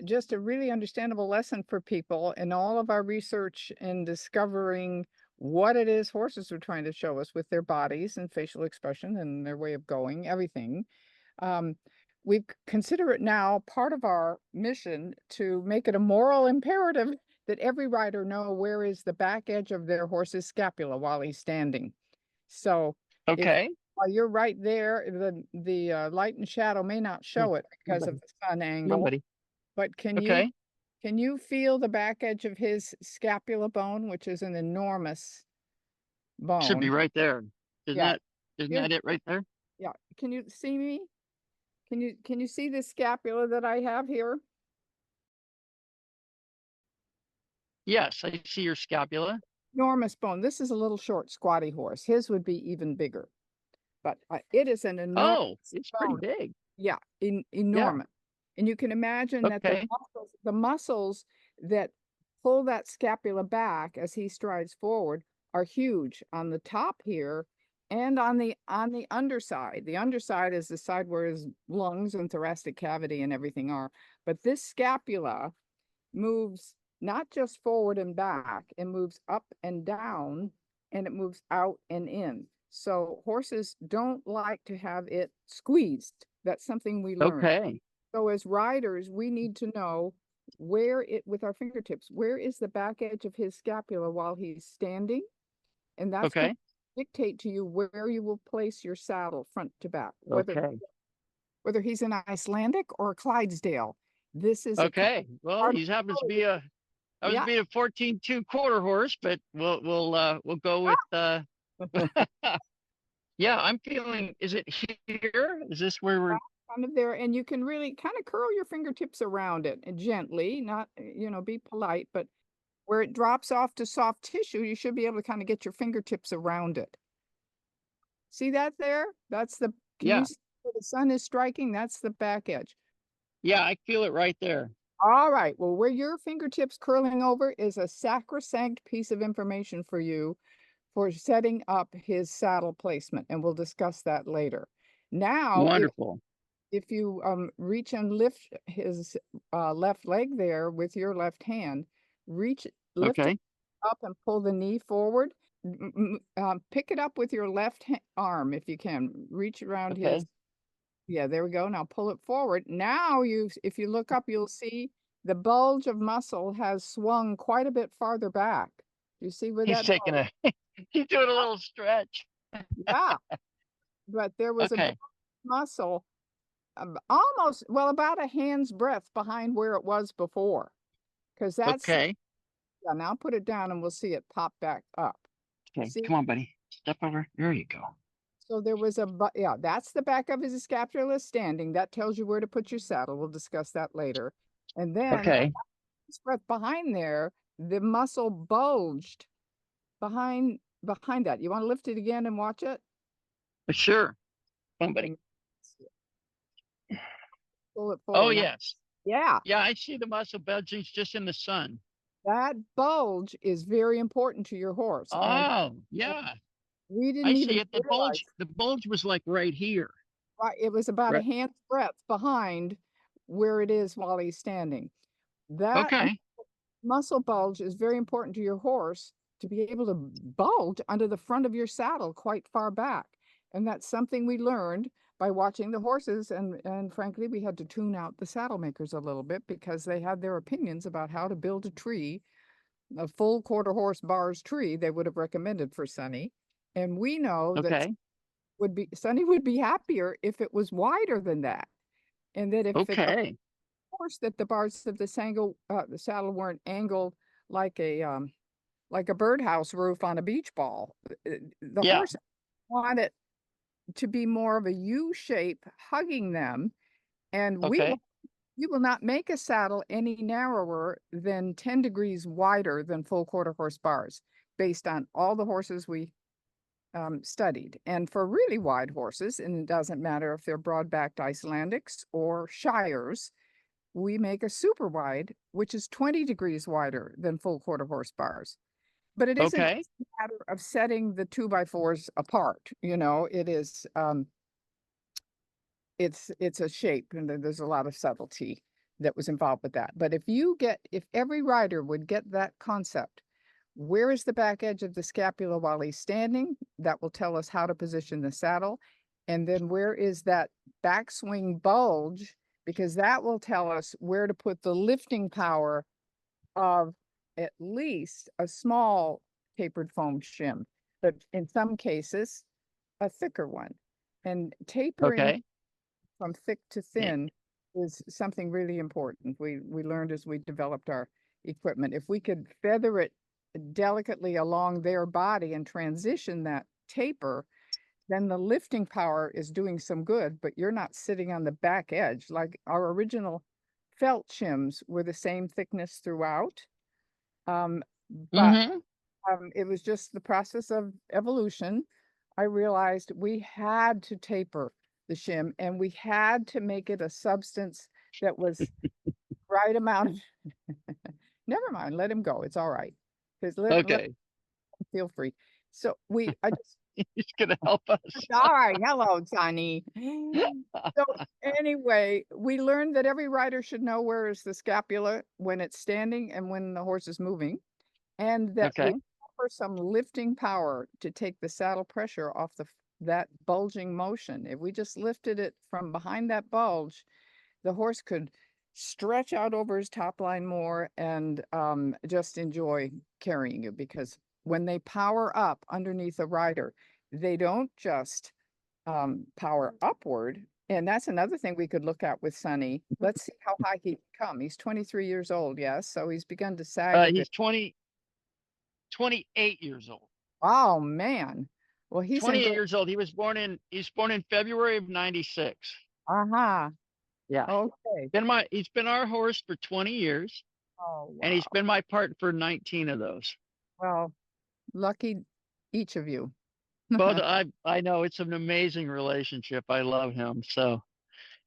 just a really understandable lesson for people in all of our research in discovering what it is horses are trying to show us with their bodies and facial expression and their way of going, everything. Um, we consider it now part of our mission to make it a moral imperative that every rider know where is the back edge of their horse's scapula while he's standing. So if Okay. while you're right there, the light and shadow may not Come show it on, because of buddy. the sun Come on, angle, buddy. but Okay. can you feel the back edge of his scapula bone, which is an enormous Should be bone? right there. Yeah, Isn't here's that it right there? yeah. Can you see me? Can you see the scapula that I have here? Yes, I see your scapula. Enormous bone. This is a little short, squatty horse. His would be even bigger, but it is an enormous Oh, it's pretty bone. big. Yeah, Yeah. enormous. And you can imagine that Okay. the muscles that pull that scapula back as he strides forward are huge on the top here and on the underside. The underside is the side where his lungs and thoracic cavity and everything are. But this scapula moves not just forward and back, it moves up and down, and it moves out and in. So horses don't like to have it squeezed. That's something we learned. Okay. So as riders, we need to know where it, with our fingertips, where is the back edge of his scapula while he's standing? And that's going Okay. to dictate to you where you will place your saddle front to back, Okay. whether he's an Icelandic or a Clydesdale. This is a Okay. Well, part he happens to be yeah. a 14-2 quarter horse, but we'll go with yeah, I'm feeling, is it here? Is this where we're Kind of there, and you can really kind of curl your fingertips around it and gently, not, be polite, but where it drops off to soft tissue, you should be able to kind of get your fingertips around it. See that there? Can you yeah. see where the sun is striking? That's the back edge. Yeah, I feel it right there. All right. Well, where your fingertips curling over is a sacrosanct piece of information for you for setting up his saddle placement, and we'll discuss that later. Now, Wonderful. if you reach and lift his left leg there with your left hand, lift it Okay. up and pull the knee forward. Pick it up with your left arm if you can. Reach around his, Okay. yeah, there we go. Now pull it forward. Now if you look up, you'll see the bulge of muscle has swung quite a bit farther back. You see where He's that taking bulge? he's doing a little stretch. Yeah, but there was a Okay. muscle almost, well, about a hand's breadth behind where it was before. Because that's, Okay. yeah, now put it down and we'll see it pop back up. Okay. See, Come on, buddy. Step over. There you go. so there was yeah, that's the back of his scapula standing. That tells you where to put your saddle. We'll discuss that later. And then Okay. this breadth behind there, the muscle bulged behind that. You want to lift it again and watch it? Sure. Come on, buddy. And pull it Oh, forward. Now, yes. yeah, Yeah, I see the muscle bulges just in the sun. that bulge is very important to your horse. And Oh, yeah. we I didn't see even it. realize. The bulge was like right here. Right, it was about a Right. hand's breadth behind where it is while he's standing. That Okay. muscle bulge is very important to your horse to be able to bulge under the front of your saddle quite far back. And that's something we learned by watching the horses. And frankly, we had to tune out the saddle makers a little bit because they had their opinions about how to build a tree, a full quarter horse bars tree they would have recommended for Sunny. And we know that Okay. Sunny would be happier if it was wider than that. And that if it, of Okay. course, that the bars of the saddle weren't angled like a birdhouse roof on a beach ball. The Yeah. horse wanted to be more of a U shape hugging them. And Okay. we will not make a saddle any narrower than 10 degrees wider than full quarter horse bars based on all the horses we studied. And for really wide horses, and it doesn't matter if they're broad-backed Icelandics or Shires, we make a super wide, which is 20 degrees wider than full quarter horse bars. But it isn't Okay. a matter of setting the 2x4s apart. It is it's a shape, and there's a lot of subtlety that was involved with that. But if every rider would get that concept, where is the back edge of the scapula while he's standing? That will tell us how to position the saddle. And then where is that backswing bulge? Because that will tell us where to put the lifting power of at least a small tapered foam shim, but in some cases, a thicker one. And tapering Okay. from thick to Eh, thin is something really important. We learned as we developed our equipment. If we could feather it delicately along their body and transition that taper, then the lifting power is doing some good, but you're not sitting on the back edge. Like our original felt shims were the same thickness throughout. Um, but Mm-hmm. it was just the process of evolution. I realized we had to taper the shim and we had to make it a substance that was right amount of never mind, let him go. It's all right. Because let Okay. feel free. So I just He's gonna help us. all right, hello, Sonny. So anyway, we learned that every rider should know where is the scapula when it's standing and when the horse is moving, and that we Okay. offer some lifting power to take the saddle pressure off that bulging motion. If we just lifted it from behind that bulge, the horse could stretch out over his top line more and just enjoy carrying you, because when they power up underneath a rider, they don't just power upward. And that's another thing we could look at with Sonny. Let's see how high he can come. He's 23 years old, yes. So he's begun to sag a bit. He's 28 years old. Oh man. Well, he's in 28 great. years old. He's born in February of 96. Uh-huh. Yeah. Okay. He's been our horse for 20 years Oh and he's wow. been my part for 19 of those. Well, lucky each of you. Both I know it's an amazing relationship. I love him. So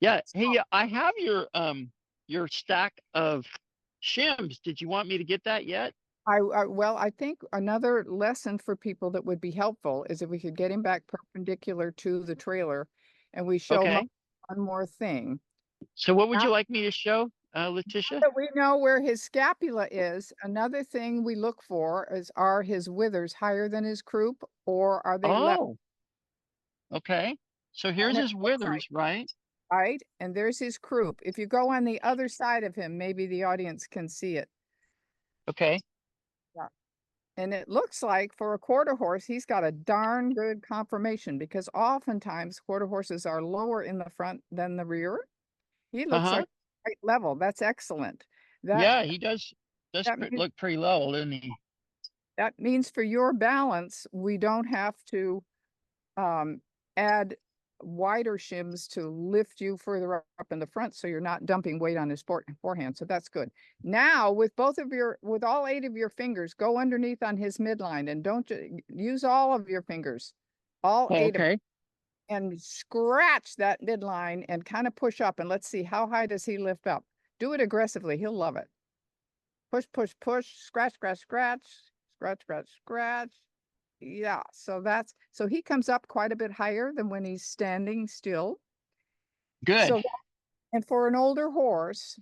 yeah. Hey, I have your stack of shims. Did you want me to get that yet? Well, I think another lesson for people that would be helpful is if we could get him back perpendicular to the trailer and we show Okay. one more thing. So what would Now you like me to show, Letitia? that we know where his scapula is, another thing we look for is, are his withers higher than his croup or are they level? Oh, okay. So And here's it his looks like, withers, right? right? And there's his croup. If you go on the other side of him, maybe the audience can see it. Okay. Yeah. And it looks like for a quarter horse, he's got a darn good conformation, because oftentimes quarter horses are lower in the front than the rear. He looks Uh-huh. like right level. That's excellent. That Yeah, he does that means look pretty level, doesn't he? for your balance, we don't have to um, add wider shims to lift you further up in the front, so you're not dumping weight on his forehand. So that's good. Now, with with all 8 of your fingers, go underneath on his midline and don't use all of your fingers, all Oh, 8 of them, okay. and scratch that midline and kind of push up. And let's see, how high does he lift up? Do it aggressively. He'll love it. Push, push, push, scratch, scratch, scratch, scratch, scratch, scratch. Yeah, so he comes up quite a bit higher than when he's standing still. Good. So, and for an older horse,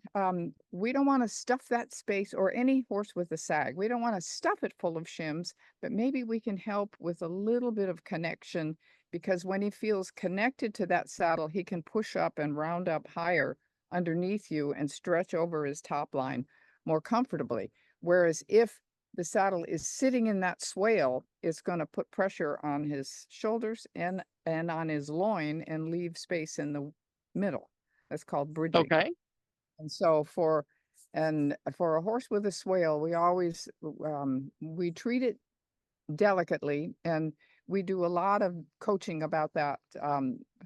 we don't want to stuff that space, or any horse with a sag. We don't want to stuff it full of shims, but maybe we can help with a little bit of connection, because when he feels connected to that saddle, he can push up and round up higher underneath you and stretch over his top line more comfortably. Whereas if the saddle is sitting in that swale, it's going to put pressure on his shoulders and on his loin and leave space in the middle. That's called bridging. Okay. And so for a horse with a swale, we always we treat it delicately, and we do a lot of coaching about that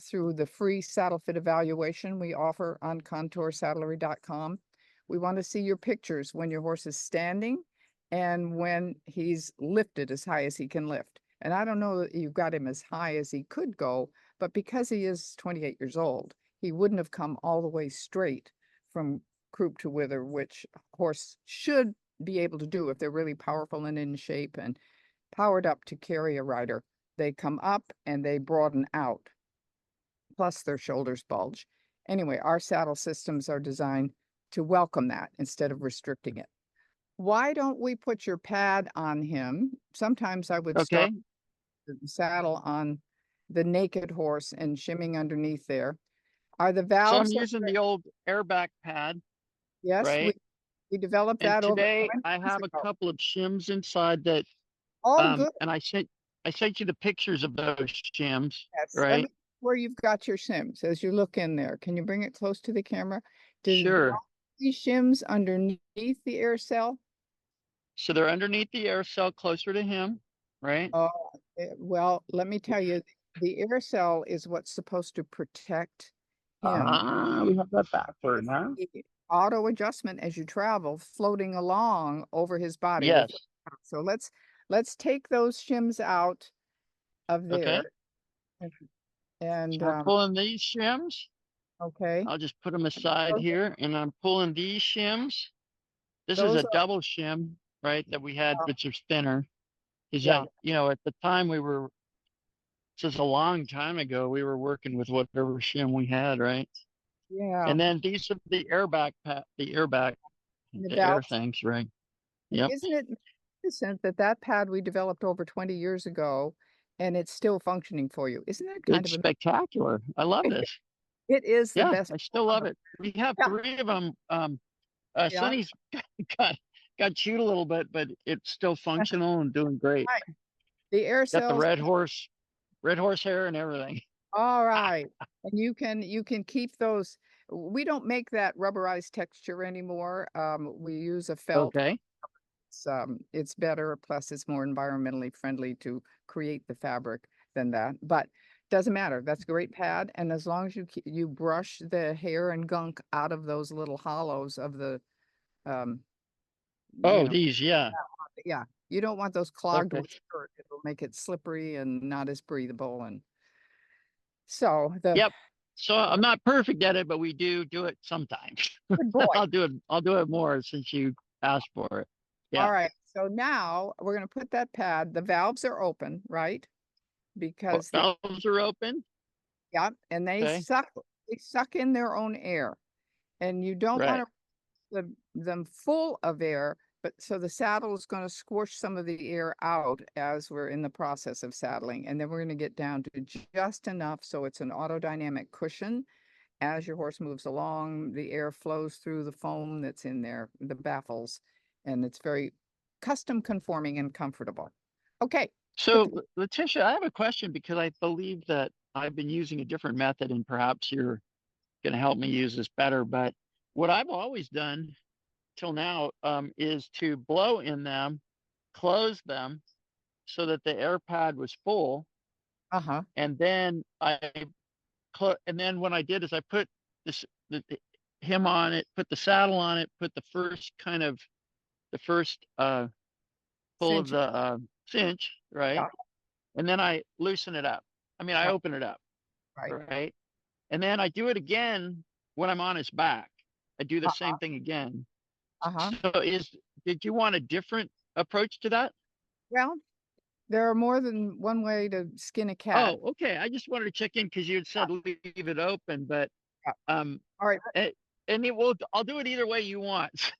through the free saddle fit evaluation we offer on contoursaddlery.com. We want to see your pictures when your horse is standing and when he's lifted as high as he can lift. And I don't know that you've got him as high as he could go, but because he is 28 years old, he wouldn't have come all the way straight from croup to wither, which horse should be able to do if they're really powerful and in shape and powered up to carry a rider. They come up and they broaden out, plus their shoulders bulge. Anyway, our saddle systems are designed to welcome that instead of restricting it. Why don't we put your pad on him? Sometimes I would start Okay. the saddle on the naked horse and shimming underneath there. Are the So I'm valves? using the old Airback pad, Yes, right? we developed And that over today 20 I years have a ago. couple of shims inside that Oh, good. and I sent you the pictures of those shims, Yes. Let me right? where you've got your shims as you look in there. Can you bring it close to the camera? Do Sure. all these shims underneath the air cell? So they're underneath the air cell closer to him, right? Oh, well, let me tell you, the air cell is what's supposed to protect him. Ah, we have that backward, huh? The auto adjustment as you travel, floating along over his body will. Yes. So let's take those shims out of Okay. there. And So and, we're pulling these shims. okay, I'll just put them aside those here and I'm pulling these shims. This is a those are, double shim, right? That we had, which is thinner. Is yeah, that, you know, at the time this is a long time ago, we were working with whatever shim we had, right? yeah. And then these are the airbag, And the the air valves. things, right? And Yep. isn't it magnificent that that pad we developed over 20 years ago and it's still functioning for you? Isn't that kind It's of spectacular. I love amazing? this. It is the Yeah, best I still part love of it. We have it. three of them. Yeah, Sonny's got got chewed a little bit, but it's still yeah. functional and doing great. Right. The air Got the cells. red horse hair and everything. All right. And you can keep those. We don't make that rubberized texture anymore. We use a felt. Okay. It's better, plus it's more environmentally friendly to create the fabric than that. But doesn't matter. That's a great pad. And as long as you brush the hair and gunk out of those little hollows of the um, you Oh, know, these, yeah. yeah, you don't want those clogged Okay. with dirt. It'll make it slippery and not as breathable. And so the Yep. So I'm not perfect at it, but we do it sometimes. good boy. I'll do it more since you asked for it. All Yeah. right. So now we're going to put that pad. The valves are open, right? Well, Because valves are open. yeah, and Okay. they suck in their own air. And you don't want Right. to them full of air, but so the saddle is going to squish some of the air out as we're in the process of saddling. And then we're going to get down to just enough so it's an autodynamic cushion. As your horse moves along, the air flows through the foam that's in there, the baffles, and it's very custom conforming and comfortable. Okay, put the So, Letitia, I have a question because I believe that I've been using a different method and perhaps you're going to help me use this better. But what I've always done till now is to blow in them, close them so that the air pad was full. uh-huh, And then and then what I did is I put this, him on it, put the saddle on it, put the first pull of cinch, the cinch, right? yeah, And then I loosen it up. I mean, I yeah, open it up, right, right? And then I do it again when I'm on his back. I do the uh-huh, same thing again. uh-huh. So did you want a different approach to that? Well, there are more than one way to skin a cat. Oh, okay. I just wanted to check in because you had said leave it open, but Yeah. um, All right. it, and it will. I'll do it either way you want.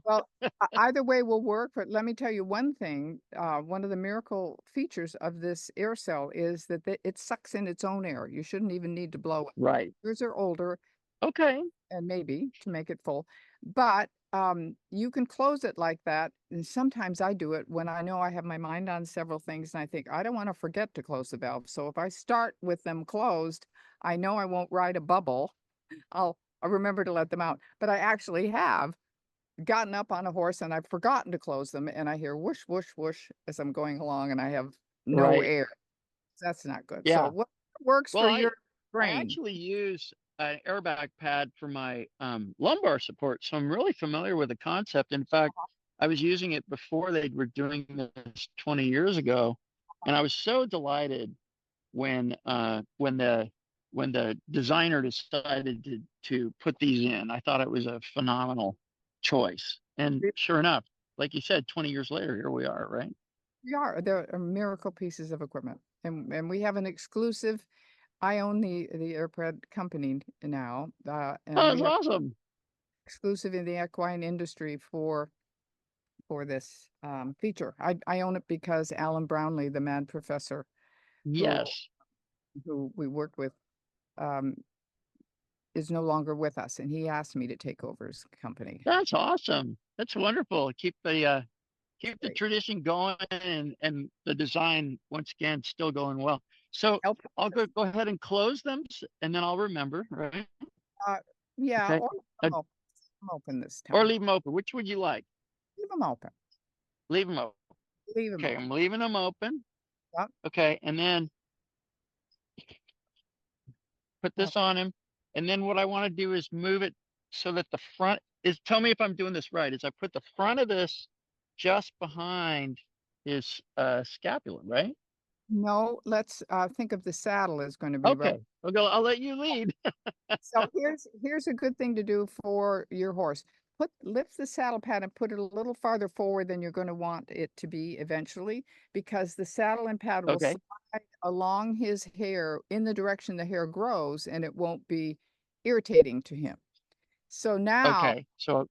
Well, either way will work, but let me tell you one thing. One of the miracle features of this air cell is that it sucks in its own air. You shouldn't even need to blow it. Right. Yours are older Okay. and maybe to make it full, but you can close it like that. And sometimes I do it when I know I have my mind on several things and I think I don't want to forget to close the valve. So if I start with them closed, I know I won't ride a bubble. I'll remember to let them out. But I actually have gotten up on a horse and I've forgotten to close them and I hear whoosh, whoosh, whoosh as I'm going along and I have no Right. air. That's not good. So Yeah. what works Well, for your I brain? actually use an airbag pad for my lumbar support, so I'm really familiar with the concept. In fact, I was using it before they were doing this 20 years ago, and I was so delighted when the designer decided to put these in. I thought it was a phenomenal choice, and sure enough, like you said, 20 years later, here we are, right? We are. They're miracle pieces of equipment. And we have an exclusive. I own the AirPred company now. Oh, And we that's have awesome. exclusive in the equine industry for this feature. I own it because Alan Brownlee, the mad professor who Yes, we worked with, um, is no longer with us, and he asked me to take over his company. that's awesome. That's wonderful. Keep the Great. tradition going and the design once again still going well. So Help. I'll go ahead and close them and then I'll remember, right? Uh, yeah, Okay. Uh, I'm open this or time. leave them open. Which would you like? Leave them open. Leave them open. Leave them Okay, open. I'm leaving them open. Yep. Okay, and then put Yep. this on him. And then what I want to do is move it so that the front is, tell me if I'm doing this right, is I put the front of this just behind his scapula, right? No, let's think of the saddle is going to be right. Okay. I'll let you lead. So here's a good thing to do for your horse. Lift the saddle pad and put it a little farther forward than you're going to want it to be eventually, because the saddle and pad will Okay. slide along his hair in the direction the hair grows, and it won't be irritating to him. So now, Okay. So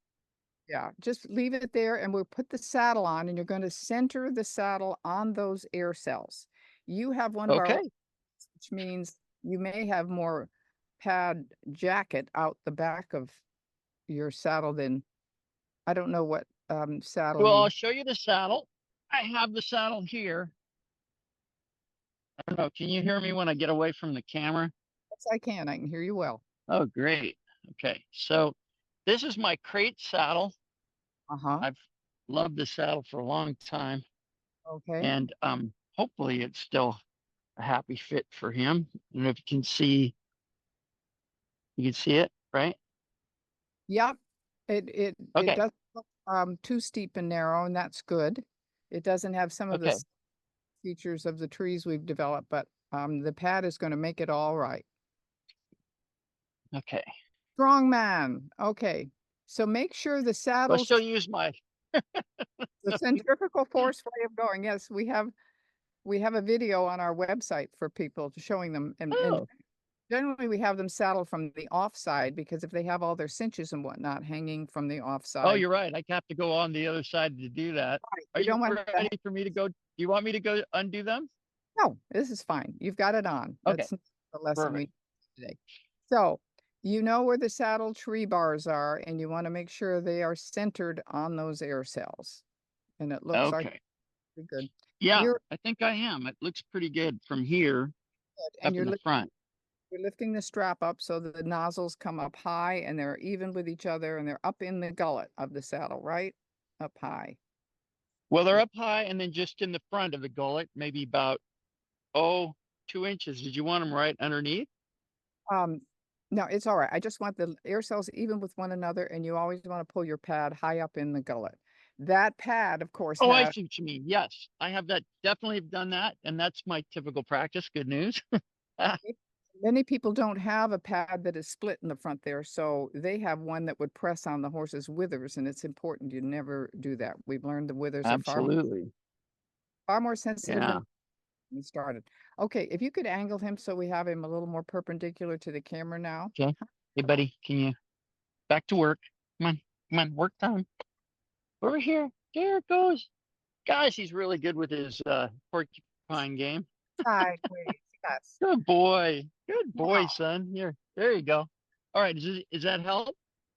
yeah, just leave it there, and we'll put the saddle on, and you're going to center the saddle on those air cells. You have one of our, okay. which means you may have more pad jacket out the back of your saddle than, I don't know what saddle Well, you I'll have. show you the saddle. I have the saddle here. I don't know. Can you hear me when I get away from the camera? Yes, I can hear you well. Oh, great. Okay. So this is my crate saddle. Uh-huh. I've loved this saddle for a long time. Okay. And hopefully it's still a happy fit for him. And if you can see it, right? Yep. It Okay. doesn't look too steep and narrow, and that's good. It doesn't have some of the Okay. features of the trees we've developed, but the pad is going to make it all right. Okay. Strong man. Okay. So make sure the So I saddle's still use my, the centrifugal force way of going. Yes, we have a video on our website for people showing them, and oh, generally we have them saddled from the offside, because if they have all their cinches and whatnot hanging from the oh, offside, you're right. I have to go on the other side to do that. right, Are you you don't want that. ready for me to go? Do you want me to go undo them? No, this is fine. You've got it on. Okay. That's not the lesson Perfect. we today. So you know where the saddle tree bars are, and you want to make sure they are centered on those air cells. And it looks like Okay. pretty good. Yeah, You're I think I am. It looks pretty good from here good, and up in the front. you're lifting the strap up so that the nozzles come up high and they're even with each other, and they're up in the gullet of the saddle, right? Up high. Well, they're Yeah. up high and then just in the front of the gullet, maybe about, oh, 2 inches. Did you want them right underneath? Um, no, it's all right. I just want the air cells even with one another, and you always want to pull your pad high up in the gullet. That pad, of course, Oh, I has see what you mean. Yes, I have that. Definitely have done that. And that's my typical practice. Good news. many people don't have a pad that is split in the front there, so they have one that would press on the horse's withers, and it's important you never do that. We've learned the withers are Absolutely. far more sensitive Yeah. than we started. Okay, if you could angle him so we have him a little more perpendicular to the camera now. Okay. Hey, buddy, can you back to work? Come on. Come on. Work time. Over here. There it goes. Guys, he's really good with his porcupine game. Sideways, yes. Good boy. Good boy, Now, son. Here. There you go. All right. Is that help?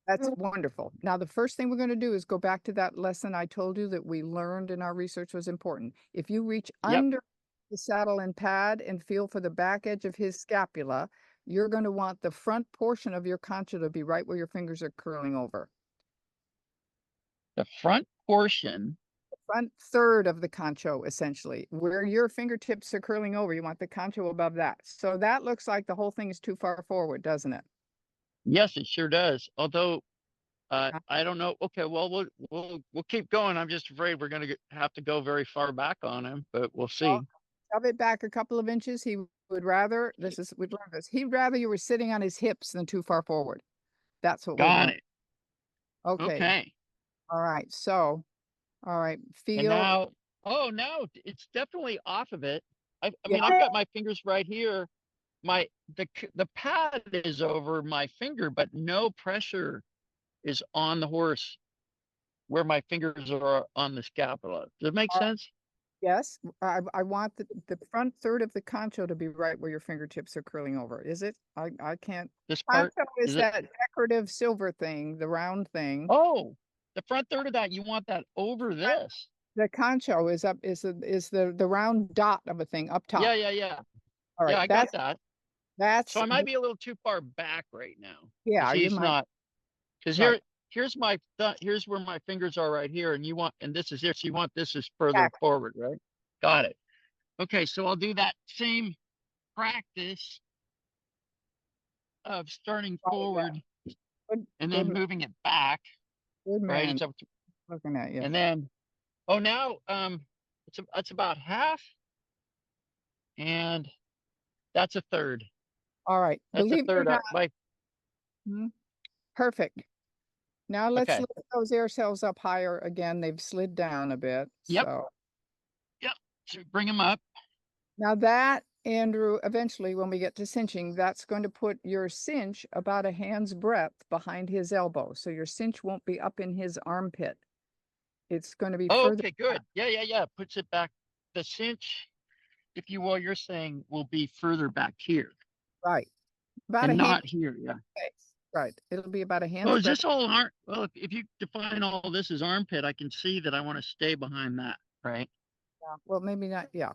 that's wonderful. Now, the first thing we're going to do is go back to that lesson I told you that we learned in our research was important. If you reach Yep. under the saddle and pad and feel for the back edge of his scapula, you're going to want the front portion of your concha to be right where your fingers are curling over. The front portion. Front third of the concho, essentially, where your fingertips are curling over, you want the concho above that. So that looks like the whole thing is too far forward, doesn't it? Yes, it sure does. Although I don't know. Okay, well we'll keep going. I'm just afraid we're gonna have to go very far back on him, but we'll Well, see. shove it back a couple of inches. He would rather, we've learned this, he'd rather you were sitting on his hips than too far forward. That's what we've Got learned. it. Okay. Okay. All right. So, all right. And Feel, now, oh no, it's definitely off of it. I yeah. mean, I've got my fingers right here. The pad is over my finger, but no pressure is on the horse where my fingers are on the scapula. Does it make sense? Yes, I want the front third of the concho to be right where your fingertips are curling over. Is it? I can't. This part, Concho is is it? that decorative silver thing, the round thing. Oh, the front third of that, you want that over this. The concho is up is the round dot of a thing up top. Yeah, yeah, yeah. All Yeah, right, I got that. So that's I might be a little too far back right now because yeah, you he's might not. Because right. here's where my fingers are right here, and this is here. So you want this is further Exactly. forward, right? Got it. Okay, so I'll do that same practice of starting Oh, yeah. forward Good, and good, then moving it back, good right? man. It's up, Looking at you. and then now it's about half, and that's a third. All right. That's a Believe it or third not, up. Like perfect. Now let's okay, lift those air cells up higher again. They've slid down a bit. yep, So yep. So bring them up. now that, Andrew, eventually when we get to cinching, that's going to put your cinch about a hand's breadth behind his elbow. So your cinch won't be up in his armpit. It's going to be Oh, further okay, back. good. Yeah, yeah, yeah. Puts it back. The cinch, if you will, you're saying will be further back here Right. About a and hand not here. Yeah. space. Right. It'll be about a Oh, hand's is breadth. this all arm? Well, if you define all this as armpit, I can see that I want to stay behind that, right? Yeah. Well, maybe not. Yeah.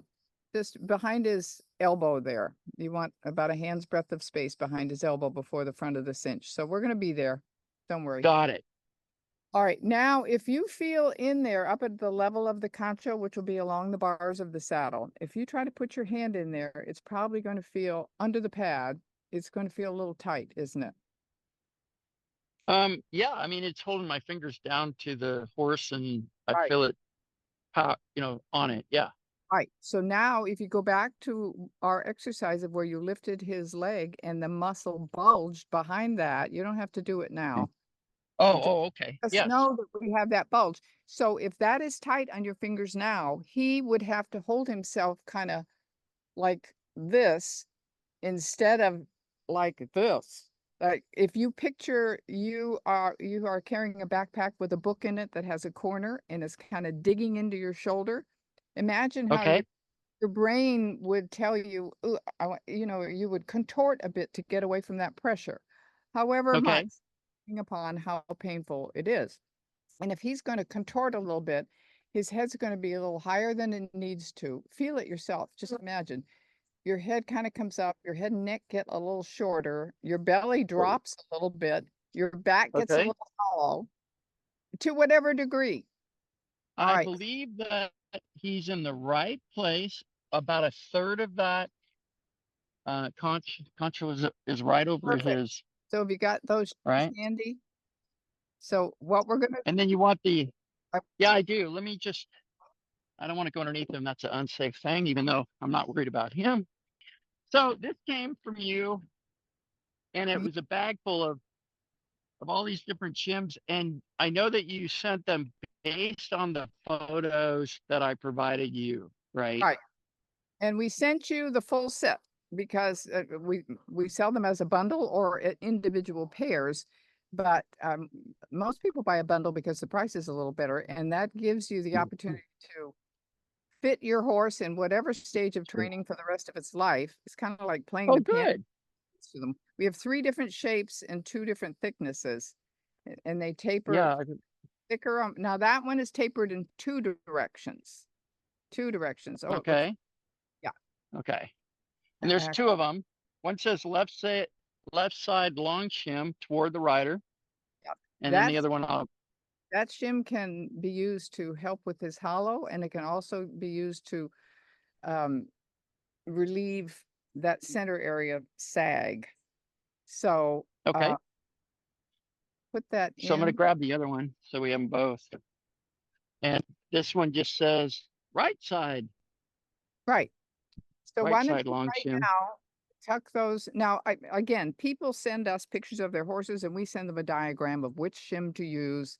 Just behind his elbow there. You want about a hand's breadth of space behind his elbow before the front of the cinch. So we're going to be there. Don't worry. Got it. All right. Now, if you feel in there up at the level of the concho, which will be along the bars of the saddle, if you try to put your hand in there, it's probably going to feel under the pad. It's going to feel a little tight, isn't it? Yeah, I mean, it's holding my fingers down to the horse and I Right. feel it, on it. Yeah. Right. So now if you go back to our exercise of where you lifted his leg and the muscle bulged behind that, you don't have to do it Okay. now. Oh, Just oh, okay. just Yes. know that we have that bulge. So if that is tight on your fingers now, he would have to hold himself kind of like this instead of like this. Like if you picture you are carrying a backpack with a book in it that has a corner and is kind of digging into your shoulder. Imagine how Okay. your brain would tell you, "Ooh, you would contort a bit to get away from that pressure, however much, Okay. depending upon how painful it is. And if he's going to contort a little bit, his head's going to be a little higher than it needs to. Feel it yourself. Just imagine your head kind of comes up, your head and neck get a little shorter, your belly Oh, drops a little bit, your back gets a okay. little hollow to whatever degree. All I right. believe that he's in the right place. About a third of that concho is right over Perfect. his, So have you got those right? handy? So what we're gonna And then you want the, uh, yeah, I do. Let me just, I don't want to go underneath him. That's an unsafe thing, even though I'm not worried about him. So this came from you, and it mhm, was a bag full of all these different shims. And I know that you sent them based on the photos that I provided you, right? right. And we sent you the full set because we sell them as a bundle or individual pairs, but most people buy a bundle because the price is a little better, and that gives you the opportunity to fit your horse in whatever stage of training for the rest of its life. It's kind of like playing Oh, the piano good. to them. We have three different shapes and two different thicknesses, and they taper Yeah. thicker. Now that one is tapered in two directions. Two directions. Oh, it looks, Okay. yeah. Okay. And there's Uh, two of them. One says left side long shim toward the rider, yeah. and then the That's other one up. that shim can be used to help with his hollow, and it can also be used to um, relieve that center area sag. So Okay. put that So I'm going to in. grab the other one so we have them both. And this one just says right side, Right. So right why don't side you long right shim. now tuck those? Now, again, people send us pictures of their horses, and we send them a diagram of which shim to use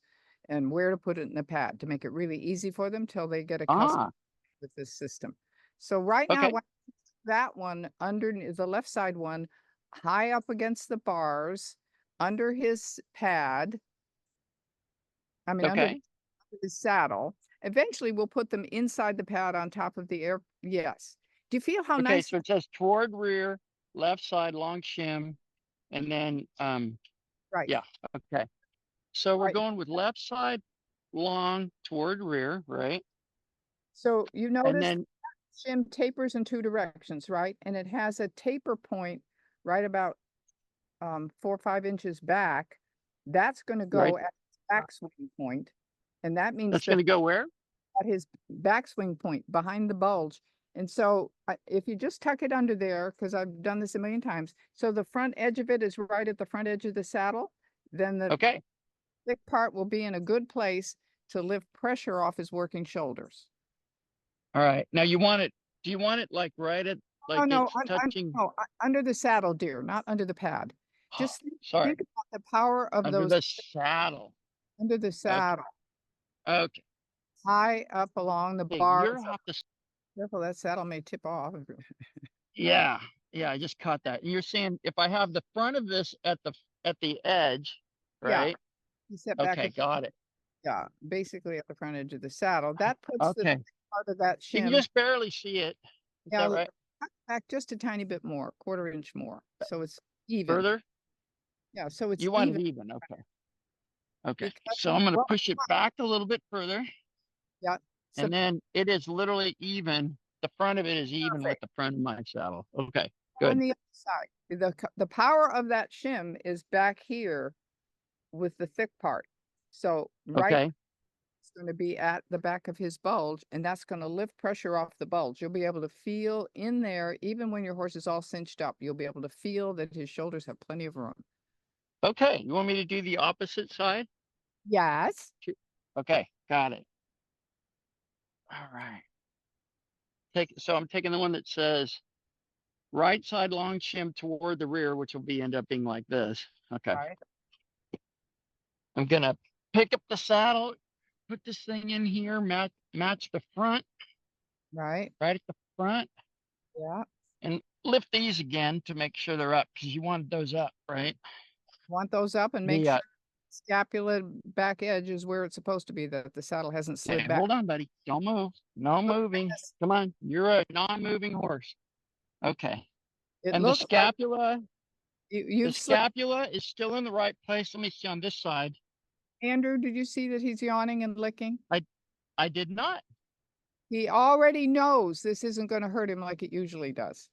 and where to put it in the pad to make it really easy for them till they get accustomed Ah, with this system. So right now, okay. that one under the left side, one, high up against the bars under his pad, I mean, under Okay. the saddle. Eventually, we'll put them inside the pad on top of the air. Yes. Do you feel how Okay. nice? So it says toward rear, left side, long shim, and then, Right, yeah. Okay. So we're right. going with left side, long toward rear, right? So you And notice then, shim tapers in two directions, right? And it has a taper point right about 4 or 5 inches back. That's going to right. go at the backswing point, and that means That's that going to go where? at his backswing point behind the bulge. And so if you just tuck it under there, because I've done this a million times, so the front edge of it is right at the front edge of the saddle, then the Okay. thick part will be in a good place to lift pressure off his working shoulders. All right. Now you want it, do you want it like right at, Oh, like no, it's touching? no, under the saddle, dear, not under the pad. Just Sorry. think about the power of Under those the saddle. under the Okay. saddle, Okay. high up along the You're bars. have to, Careful, that saddle may tip off. yeah. Yeah. I just caught that. And you're saying if I have the front of this at the edge, Yeah, right? you set back Okay. at Got it. yeah, basically at the front edge of the saddle. That puts the Okay. part of that You can shim, just barely see it. Is yeah, that right? back just a tiny bit more, 1/4 inch more. So it's even. Further? Yeah, so it's You want even it even. Okay. Okay. because, So I'm going to well, push it back a little bit further. yeah, so And then it is literally even. The front of it is even with perfect. the front of my saddle. Okay. On Good. the other side, the power of that shim is back here with the thick part. So right, Okay. it's going to be at the back of his bulge, and that's going to lift pressure off the bulge. You'll be able to feel in there, even when your horse is all cinched up, you'll be able to feel that his shoulders have plenty of room. Okay. You want me to do the opposite side? Yes. Okay. Got it. All right. So I'm taking the one that says right side long shim toward the rear, which will be end up being like this. Okay. Right. I'm gonna pick up the saddle, put this thing in here, match the front, Right. right at the front, Yeah. and lift these again to make sure they're up because you wanted those up, right? Want those up and make The sure scapula back edge is where it's supposed to be, that the saddle hasn't slid okay, back. hold on, buddy. Don't move. No Look, moving. Come on. You're a non-moving horse. Okay. it And the looks like scapula, the you've slipped. scapula is still in the right place. Let me see on this side. Andrew, did you see that he's yawning and licking? I did not. He already knows this isn't going to hurt him like it usually does.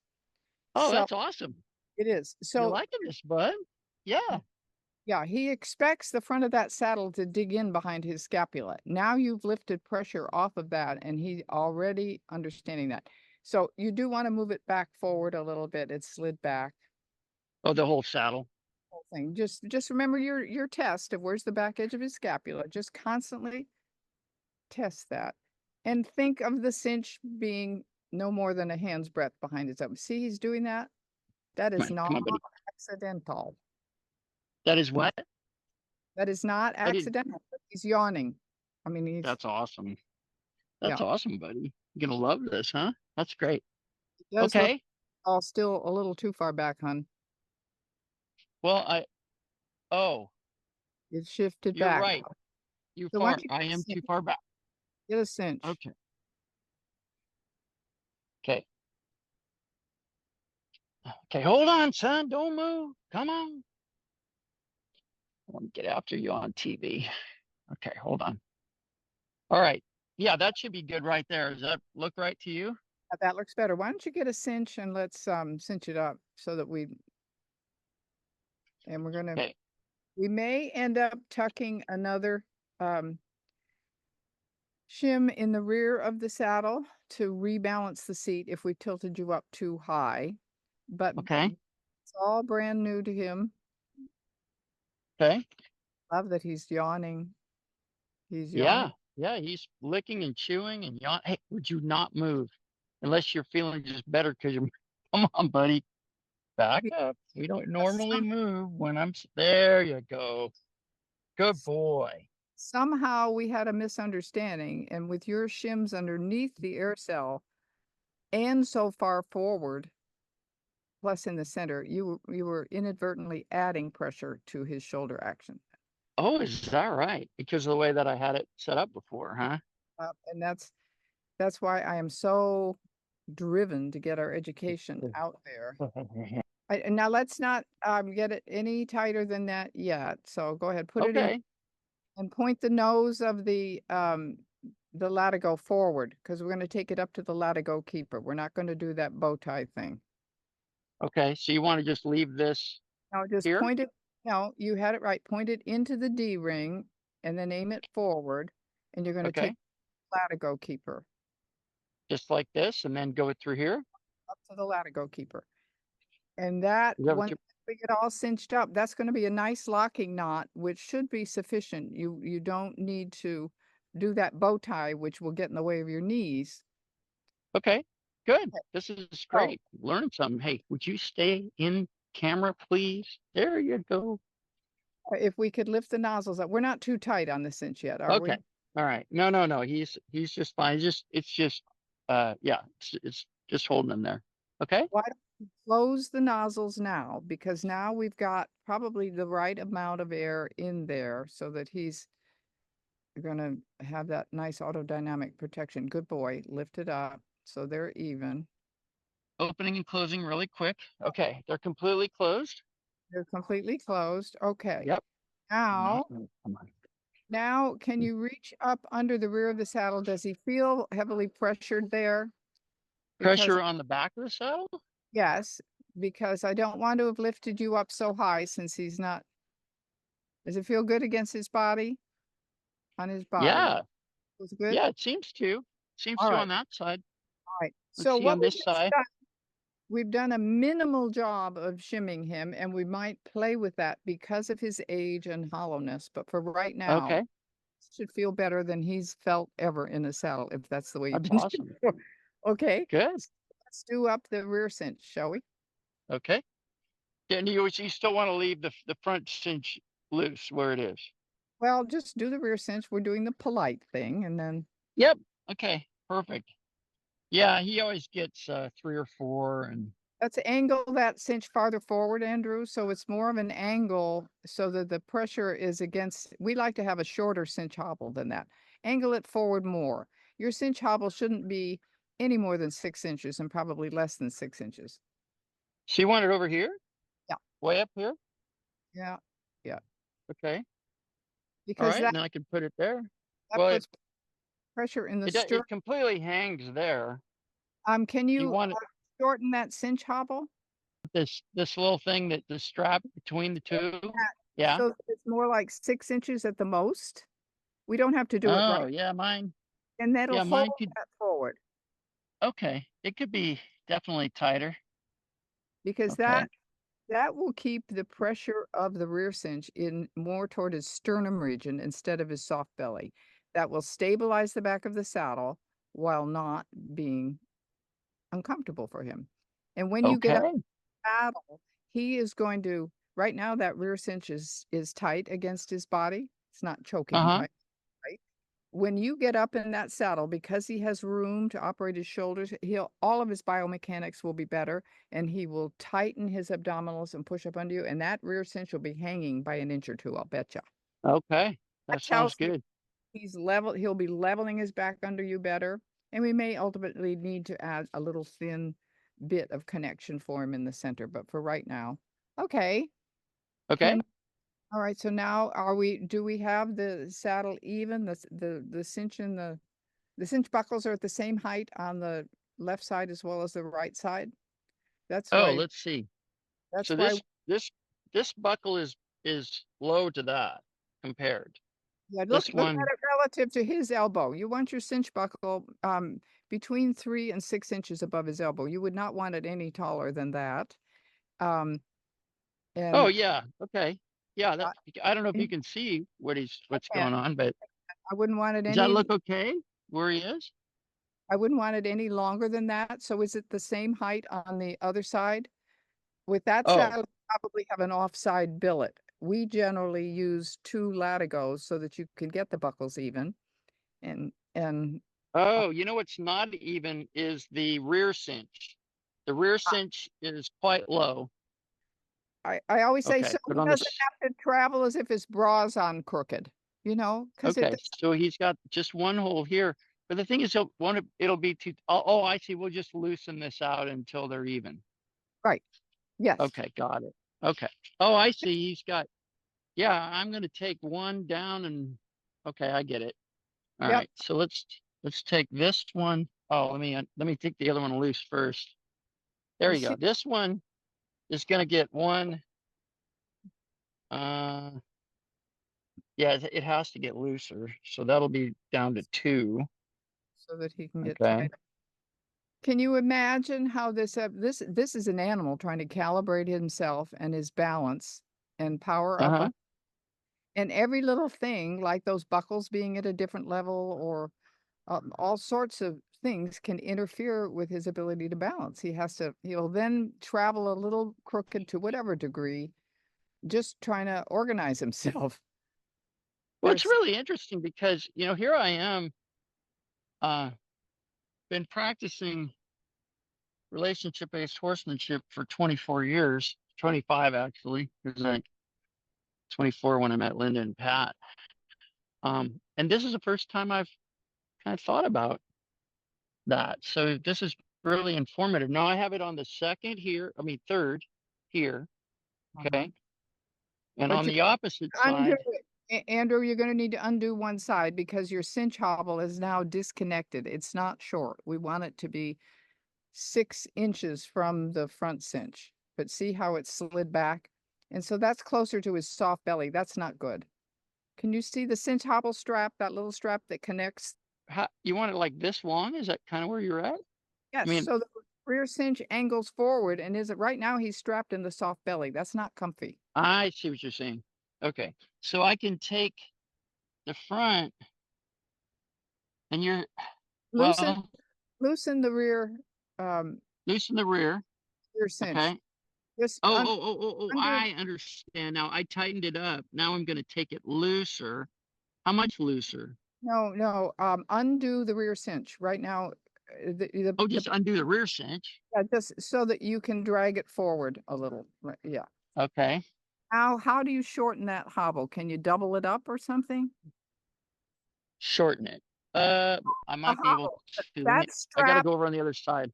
Oh, So that's awesome. it is. You're So liking this, bud. Yeah. yeah, he expects the front of that saddle to dig in behind his scapula. Now you've lifted pressure off of that, and he's already understanding that. So you do want to move it back forward a little bit. It's slid back. Oh, the whole saddle. Whole thing. Just remember your test of where's the back edge of his scapula. Just constantly test that. And think of the cinch being no more than a hand's breadth behind his elbow. See, he's doing that. That is not Come on, buddy. accidental. That is what? That is not I did. accidental. He's yawning. I mean, That's awesome. yeah, That's awesome, buddy. You're gonna love this, huh? That's great. it does look Okay. all still a little too far back, hon. Well, oh, It's shifted you're back. right. You So why far. don't you I am too far back. get a cinch? Okay. Okay. Okay. Hold on, son. Don't move. Come on. I want to get after you on TV. Okay. Hold on. All right. Yeah, that should be good right there. Does that look right to you? That looks better. Why don't you get a cinch and let's cinch it up so that we're gonna Okay. we may end up tucking another um shim in the rear of the saddle to rebalance the seat if we tilted you up too high. But Okay. it's all brand new to him. Okay. Love that he's yawning. He's Yeah. yawning. Yeah. He's licking and chewing and yawn. Hey, would you not move unless you're feeling just better because you're, come on, buddy. Back He- up. We don't normally some- move when there you go. Good boy. Somehow we had a misunderstanding, and with your shims underneath the air cell and so far forward, plus in the center, you were inadvertently adding pressure to his shoulder action. Oh, is that right? Because of the way that I had it set up before, huh? And that's why I am so driven to get our education out there. And now let's not get it any tighter than that yet. So go ahead, put it in Okay. and point the nose of the latigo forward because we're going to take it up to the latigo keeper. We're not going to do that bow tie thing. Okay. So you want to just leave this Now just here? point it. No, you had it right. Point it into the D ring and then aim it forward. And you're going to Okay. take the latigo keeper Just like this and then go through here. up to the latigo keeper. And that, Is that what once we get all cinched up, that's going to be a nice locking knot, which should be sufficient. You don't need to do that bow tie, which will get in the way of your knees. okay. Good. This is So great. Learning something. Hey, would you stay in camera, please? There you go. if we could lift the nozzles up, we're not too tight on the cinch yet, are Okay. we? All right. No, no, no. He's just fine. It's just yeah, it's just holding him there. Okay. Why don't we close the nozzles now? Because now we've got probably the right amount of air in there so that he's going to have that nice autodynamic protection. Good boy. Lift it up so they're even. Opening and closing really quick. Okay. They're completely closed. They're completely closed. Okay. Yep. Now, Come on. now can you reach up under the rear of the saddle? Does he feel heavily pressured there? Because Pressure on the back of the saddle? yes, because I don't want to have lifted you up so high since he's not. Does it feel good against his body? On his body. Yeah. Feels good? Yeah, it seems to. Seems All to right. on that side. All right. Let's So see what on we've this just side. done, we've done a minimal job of shimming him, and we might play with that because of his age and hollowness. But for right now, Okay. should feel better than he's felt ever in a saddle, if that's the way you've That's been. awesome. Okay, Good. let's do up the rear cinch, shall we? Okay. And you still want to leave the front cinch loose where it is. Well, just do the rear cinch. We're doing the polite thing, and then Yep. Okay. Perfect. Yeah, he always gets 3 or 4 and let's angle that cinch farther forward, Andrew, so it's more of an angle so that the pressure is against. We like to have a shorter cinch hobble than that. Angle it forward more. Your cinch hobble shouldn't be any more than 6 inches and probably less than 6 inches. so you want it over here? Yeah, Way up here? yeah, yeah. Okay. All Because right. And then I can put it there. that Well, puts pressure in the stern. it completely hangs there. Can Do you you want shorten that cinch hobble? this little thing that the strap between the two? Yeah. So it's more like 6 inches at the most. We don't have to do it right. Oh, yeah, mine. And that'll Yeah, hold mine could. that forward Okay. It could be definitely tighter. because Okay. that will keep the pressure of the rear cinch in more toward his sternum region instead of his soft belly. That will stabilize the back of the saddle while not being uncomfortable for him. And when you get up Okay. saddle, he is going to, right now that rear cinch is tight against his body. It's not choking Uh-huh. tight, right? When you get up in that saddle, because he has room to operate his shoulders, all of his biomechanics will be better, and he will tighten his abdominals and push up under you, and that rear cinch will be hanging by an inch or two, I'll betcha. Okay. That That sounds tells me good. he'll be leveling his back under you better, and we may ultimately need to add a little thin bit of connection for him in the center, but for right now, okay. Okay. Can All right, so now do we have the saddle even? The cinch and the cinch buckles are at the same height on the left side as well as the right side. That's Oh, why let's see. that's So why this buckle is low to that compared. yeah, This look at one, it relative to his elbow. You want your cinch buckle between 3 and 6 inches above his elbow. You would not want it any taller than that. Um oh and yeah, okay. Yeah, that I, I don't know if you and can see what's and going on, but I wouldn't want it does that any look okay where he is? I wouldn't want it any longer than that. So is it the same height on the other side? With that Oh, saddle, you probably have an offside billet. We generally use two latigos so that you can get the buckles even. And oh, you know what's not even is the rear cinch. The rear cinch is quite low. I always say, Okay, so put he on doesn't this. have to travel as if his bra's on crooked, because it Okay, does. so he's got just one hole here. But the thing is, it'll be too. Oh, I see. We'll just loosen this out until they're even. Right. Yes. Okay, got it. Okay. Oh, I see. He's got. Yeah, I'm gonna take one down and. Okay, I get it. All Yep. right. So let's take this one. Oh, let me take the other one loose first. There You you go. see, This one is gonna get one. Uh, yeah, it has to get looser. So that'll be down to two. so that he can get Okay. tight. Can you imagine how this is an animal trying to calibrate himself and his balance and power up Uh-huh. on, and every little thing like those buckles being at a different level or all sorts of things can interfere with his ability to balance. He'll then travel a little crooked to whatever degree, just trying to organize himself. Well, it's There's really interesting because, here I am, uh, been practicing relationship-based horsemanship for 24 years, 25 actually, because I 24 when I met Linda and Pat. And this is the first time I've kind of thought about that. So this is really informative. Now I have it on the third here, uh-huh. okay? And But on you the opposite undo side, it. Andrew, you're going to need to undo one side because your cinch hobble is now disconnected. It's not short. We want it to be 6 inches from the front cinch. But see how it slid back? And so that's closer to his soft belly. That's not good. Can you see the cinch hobble strap, that little strap that connects? you want it like this long? Is that kind of where you're at? I Yes. mean, So the rear cinch angles forward, and is it right now he's strapped in the soft belly. That's not comfy. I see what you're saying. Okay. So I can take the front and Loosen well, loosen the rear loosen the rear. rear cinch. Okay. Just undo. I understand now. I tightened it up. Now I'm going to take it looser. How much looser? No, no, undo the rear cinch right now. Oh, just undo the rear cinch. Yeah, just so that you can drag it forward a little. Right, yeah. Okay. How do you shorten that hobble? Can you double it up or something? Shorten it. I A might be able hobble. to. That I got to strap, go over on the other side.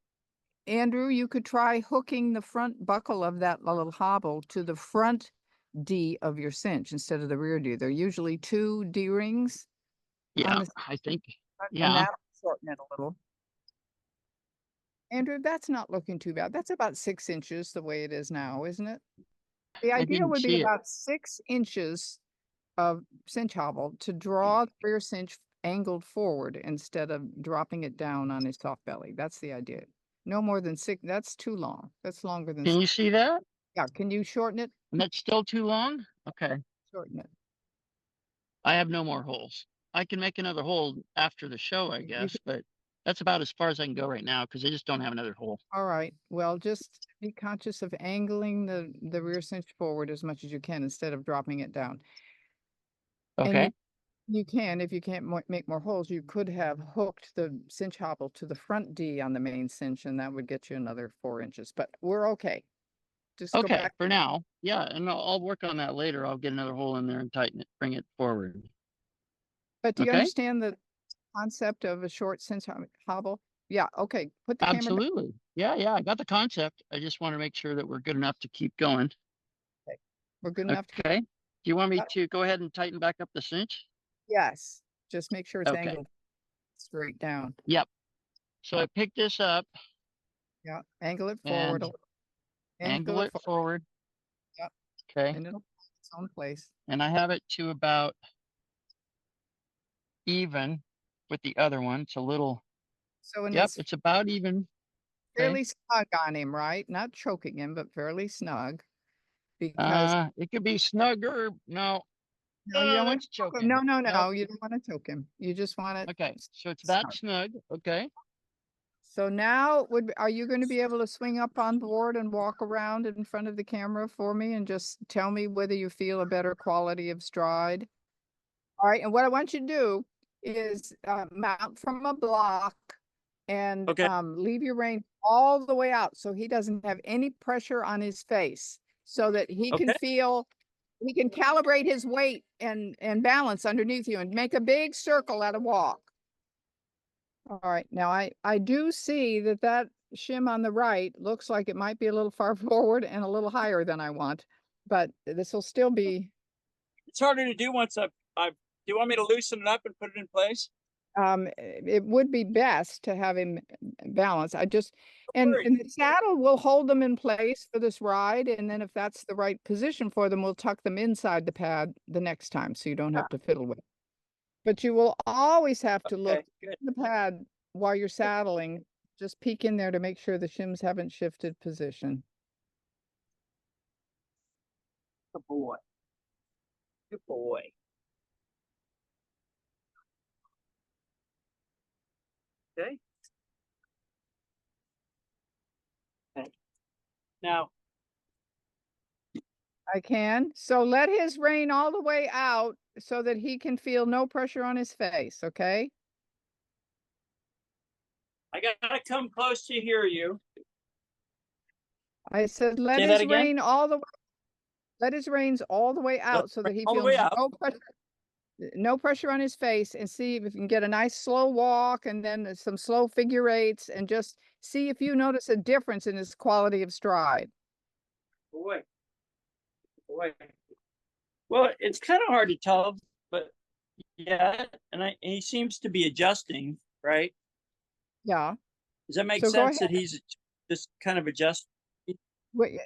Andrew, you could try hooking the front buckle of that little hobble to the front D of your cinch instead of the rear D. There are usually two D rings on Yeah, the, I think. and Yeah, that'll shorten it a little. Andrew, that's not looking too bad. That's about 6 inches the way it is now, isn't it? The I idea didn't would be see it. about 6 inches of cinch hobble to draw the rear cinch angled forward instead of dropping it down on his soft belly. That's the idea. No more than 6. That's too long. That's longer than Can 6. you see that? Yeah, can you shorten it? And that's still too long? Okay. Shorten it. I have no more holes. I can make another hole after the show, I You guess, could, but that's about as far as I can go right now because I just don't have another hole. all right. Well, just be conscious of angling the rear cinch forward as much as you can instead of dropping it down. And Okay. you can, if you can't make more holes, you could have hooked the cinch hobble to the front D on the main cinch, and that would get you another 4 inches. But we're okay. Just go Okay. back. For now. Yeah. And I'll work on that later. I'll get another hole in there and tighten it, bring it forward. But do you Okay. understand the concept of a short cinch hobble? Yeah. Okay. Put the camera back. Absolutely. Yeah. Yeah. I got the concept. I just want to make sure that we're good enough to keep going. Okay. We're good enough to keep. Okay. Do you want me uh, to go ahead and tighten back up the cinch? Yes. Just make sure it's Okay. angled straight down. Yep. So I picked this up Yeah. Angle it forward. and Angle angle it it forward. forward. Yep. Okay. And it'll find its own place. And I have it to about even with the other one. It's a little, So when yep, it's it's about even. Okay. fairly snug on him, right? Not choking him, but fairly snug because It could be snugger. No, no, you don't want that's to choke him. choking. No, no, Nope. no. You don't want to choke him. You just want it Okay. So it's that snug. snug. Okay. So now are you going to be able to swing up on board and walk around in front of the camera for me and just tell me whether you feel a better quality of stride? All right. And what I want you to do is mount from a block and Okay. leave your rein all the way out so he doesn't have any pressure on his face. so that he can Okay. feel, he can calibrate his weight and balance underneath you, and make a big circle at a walk. All right, now I do see that shim on the right looks like it might be a little far forward and a little higher than I want, but this will still be. It's harder to do once do you want me to loosen it up and put it in place? It would be best to have him balance. I just, Don't and worry. the saddle will hold them in place for this ride, and then if that's the right position for them, we'll tuck them inside the pad the next time, so you don't have to fiddle with it. But you will always have to look Okay, good. at the pad while you're saddling. Just peek in there to make sure the shims haven't shifted position. Good boy. Good boy. Okay. Okay. Now, I can. So let his rein all the way out so that he can feel no pressure on his face, okay? I gotta come close to hear you. I said let Say that his again. rein all the way, let his reins all the way out so that he All the feels way out. no pressure on his face, and see if you can get a nice slow walk and then some slow figure eights, and just see if you notice a difference in his quality of stride. Boy. Boy. Well, it's kind of hard to tell, but yeah, and he seems to be adjusting, right? Yeah. Does that make So go sense ahead. that he's just kind of adjusting?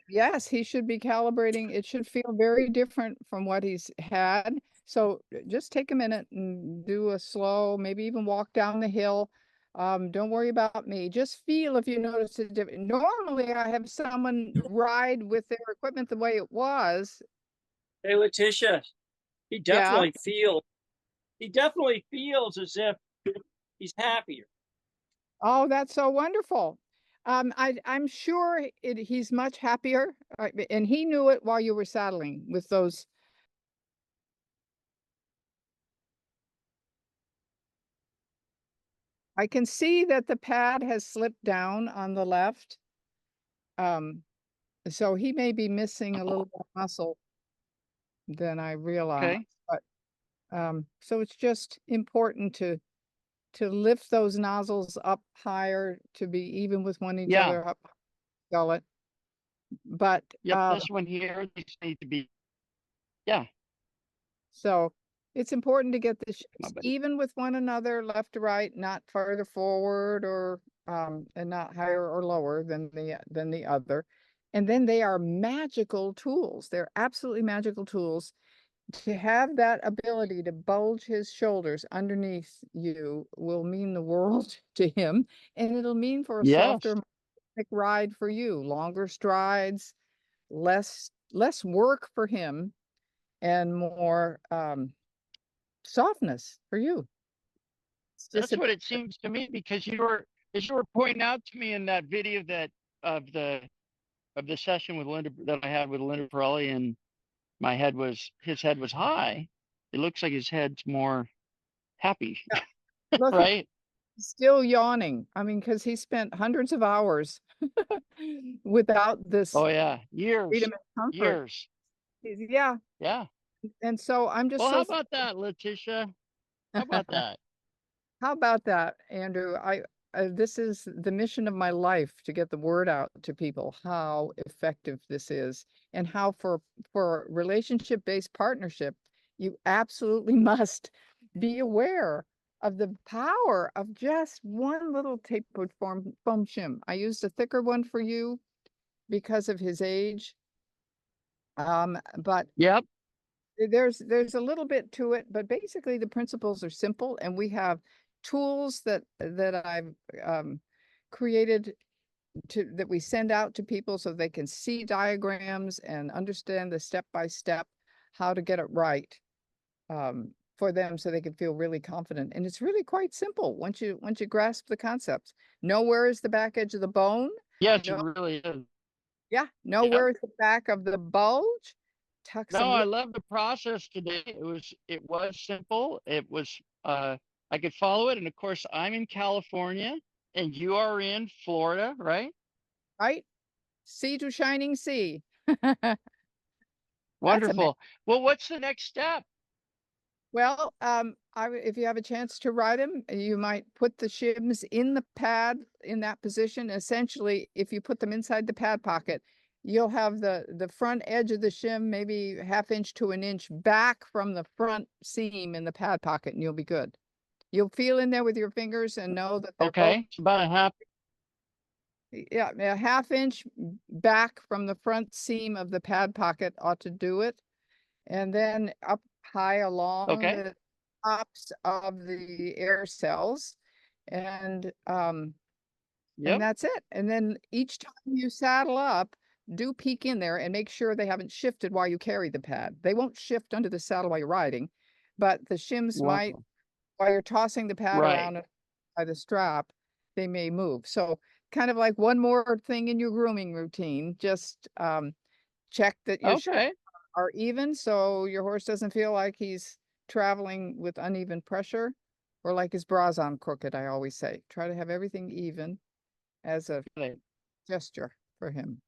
Yes, he should be calibrating. It should feel very different from what he's had. So just take a minute and do a slow, maybe even walk down the hill. Don't worry about me. Just feel if you notice a difference. Normally, I have someone ride with their equipment the way it was. Hey, Letitia, he Yeah. definitely feels as if he's happier. Oh, that's so wonderful. I'm sure he's much happier, and he knew it while you were saddling with those. I can see that the pad has slipped down on the left. So he may be missing a little more muscle than I realized. Okay. But so it's just important to lift those nozzles up higher to be even with one each Yeah. other up gullet. But Yep. This one here, these need to be. Yeah. so it's important to get the My shims buddy. even with one another, left to right, not farther forward or and not higher or lower than the other. And then they are magical tools. They're absolutely magical tools. To have that ability to bulge his shoulders underneath you will mean the world to him, and it'll mean for a softer, Yes. more rhythmic ride for you, longer strides, less work for him, and more softness for you. It's just That's what it seems to me, because as you were pointing out to me in that video that of the session with Linda that I had with Linda Pirelli, and his head was high. It looks like his head's more happy, look, right? he's still yawning. I mean, because he spent hundreds of hours without this Oh yeah, freedom and comfort. years. Yeah, Yeah. and so I'm just Well, how so about that, Letitia? How about that? How about that, Andrew? This is the mission of my life, to get the word out to people how effective this is, and how for relationship-based partnership, you absolutely must be aware of the power of just one little tapered foam shim. I used a thicker one for you because of his age. But Yep. there's a little bit to it, but basically the principles are simple, and we have tools that I've created that we send out to people so they can see diagrams and understand the step by step how to get it right for them, so they can feel really confident. And it's really quite simple once you grasp the concepts. Know where is the back edge of the bone. Yes, it No, really is. yeah, know Yep. where is the back of the bulge. Tuck No, some. I love the process today. It was simple. It was I could follow it, and of course I'm in California and you are in Florida, right? Right? Sea to shining sea. Wonderful. Well, what's the next step? Well, if you have a chance to ride him, you might put the shims in the pad in that position. Essentially, if you put them inside the pad pocket, you'll have the front edge of the shim maybe half inch to an inch back from the front seam in the pad pocket, and you'll be good. You'll feel in there with your fingers and know that they're Okay, it's about a half. yeah, a half inch back from the front seam of the pad pocket ought to do it. And then up high along Okay. the tops of the air cells. And Yep. that's it. And then each time you saddle up, do peek in there and make sure they haven't shifted while you carry the pad. They won't shift under the saddle while you're riding, but the shims might, Wonderful. while you're tossing the pad Right. around by the strap, they may move. So kind of like one more thing in your grooming routine, just check that your Okay. are even, so your horse doesn't feel like he's traveling with uneven pressure or like his bra's on crooked. I always say, try to have everything even as a Got it. gesture for him.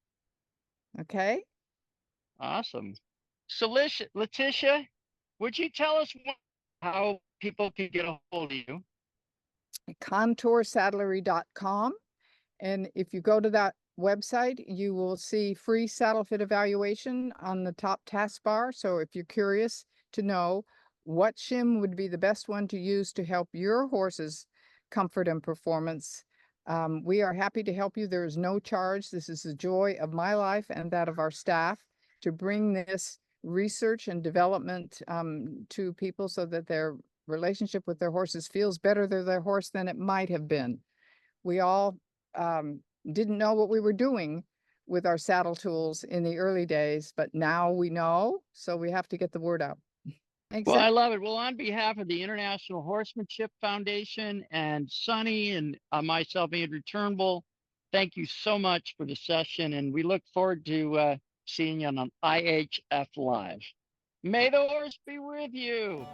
Okay. Awesome. So Letitia, would you tell us how people can get a hold of you? Contoursaddlery.com. And if you go to that website, you will see free saddle fit evaluation on the top taskbar. So if you're curious to know what shim would be the best one to use to help your horse's comfort and performance, we are happy to help you. There is no charge. This is the joy of my life and that of our staff to bring this research and development to people so that their relationship with their horses feels better to their horse than it might have been. We all didn't know what we were doing with our saddle tools in the early days, but now we know, so we have to get the word out. Well, I love it. Well, on behalf of the International Horsemanship Foundation and Sonny and myself, Andrew Turnbull, thank you so much for the session, and we look forward to seeing you on IHF Live. May the horse be with you.